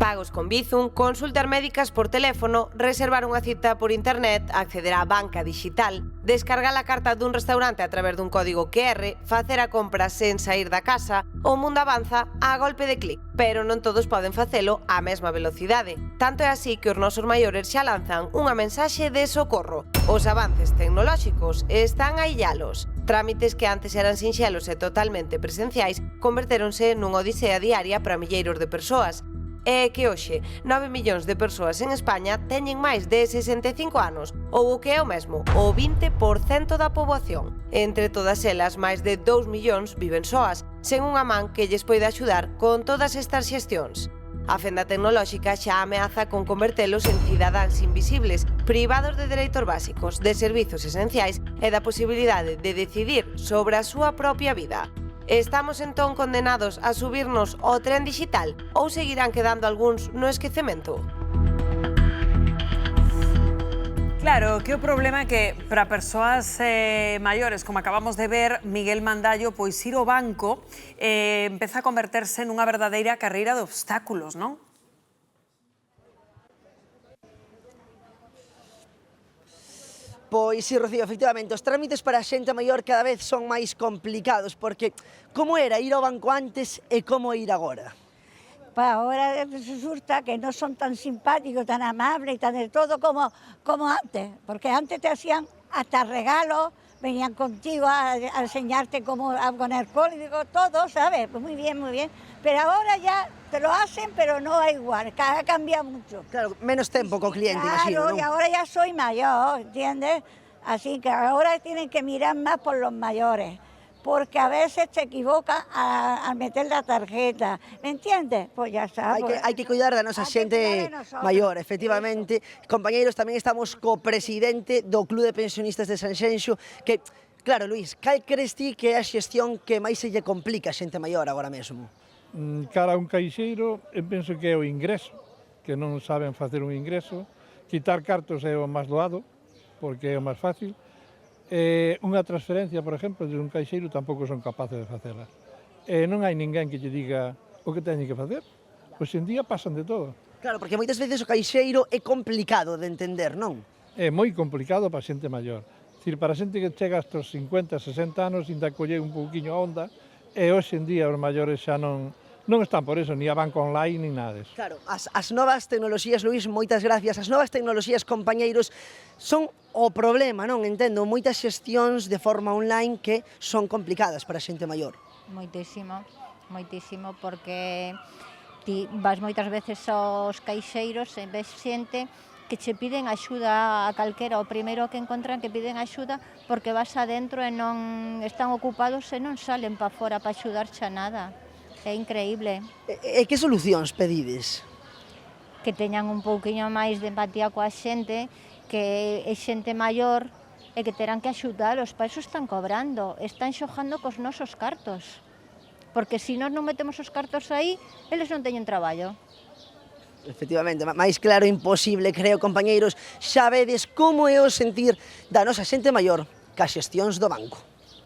Pagos con Bizum, consultas médicas por teléfono, reservar unha cita por internet, acceder á banca digital, descargar a carta dun restaurante a través dun código QR, facer a compra sen sair da casa. O mundo avanza a golpe de clic, pero non todos poden facelo á mesma velocidade. Tanto é así que os nosos maiores xa lanzan unha mensaxe de socorro. Os avances tecnolóxicos están a illalos. Trámites que antes eran sinxelos e totalmente presenciais convertéronse nunha odisea diaria para milleiros de persoas. É que hoxe 9 millóns de persoas en España teñen máis de 65 anos, ou o que é o mesmo, o 20% da poboación. Entre todas elas, máis de 2 millóns viven soas, sen unha man que lles poida axudar con todas estas xestións. A fenda tecnolóxica xa ameaza con convertelos en cidadáns invisibles, privados de dereitos básicos, de servizos esenciais e da posibilidade de decidir sobre a súa propia vida. Estamos entón condenados a subirnos ao tren digital ou seguirán quedando algúns no esquecemento? Claro, que o problema é que para persoas maiores, como acabamos de ver, Miguel Mandallo, pois ir ao banco empeza a converterse nunha verdadeira carreira de obstáculos, non? Pois sí, Rocío, efectivamente, os trámites para a xente maior cada vez son máis complicados, porque como era ir ao banco antes e como ir agora? Para ahora resulta que no son tan simpáticos, tan amables, tan de todo como antes, porque antes te hacían hasta regalos, venían contigo a enseñarte cómo a poner código, todo, ¿sabes? Pues muy bien, pero ahora ya te lo hacen, pero no es igual, ha cambiado mucho. Claro, menos tempo co cliente, imagino, Claro, non? y ahora ya soy mayor, ¿entiendes? Así que ahora tienen que mirar más por los mayores, porque a veces te equivocas al meter la tarjeta, ¿me entiendes? Pues ya está. Hai que cuidar da nosa xente maior, efectivamente. Compañeiros, tamén estamos co presidente do Club de Pensionistas de Sanxenxo, que, claro, Luís, cal crees ti que é a xestión que máis se lle complica a xente maior agora mesmo? Cara a un caixeiro, eu penso que é o ingreso, que non saben facer un ingreso. Quitar cartos é o máis doado, porque é o máis fácil. Unha transferencia, por exemplo, de un caixeiro tampouco son capaces de facela. Non hai ninguén que lle diga o que teñen que facer. Hoxe en día pasan de todo. Claro, porque moitas veces o caixeiro é complicado de entender, non? É moi complicado para a xente maior. Dicir, para a xente que chega hasta os 50, 60 anos, ainda colle un pouquiño a onda, e hoxe en día os maiores xa non están por eso, ni a banca online, ni nada disso. Claro, as novas tecnoloxías, Luís, moitas gracias, as novas tecnoloxías, compañeiros, son o problema, non? Entendo, moitas xestións de forma online que son complicadas para a xente maior. Moitísimo, porque ti vas moitas veces aos caixeiros e ves xente que che piden axuda a calquera, o primeiro que encontran que piden axuda porque vas adentro e non están ocupados e non salen para fora para axudarche a nada. É increíble. E que solucións pedides? Que teñan un pouquiño máis de empatía coa xente, que é xente maior e que terán que axudalos, para iso están cobrando, están xogando cos nosos cartos. Porque se nós non metemos os cartos aí, eles non teñen traballo. Efectivamente, máis claro imposible, creo, compañeiros, xa vedes como é o sentir da nosa xente maior ca xestións do banco.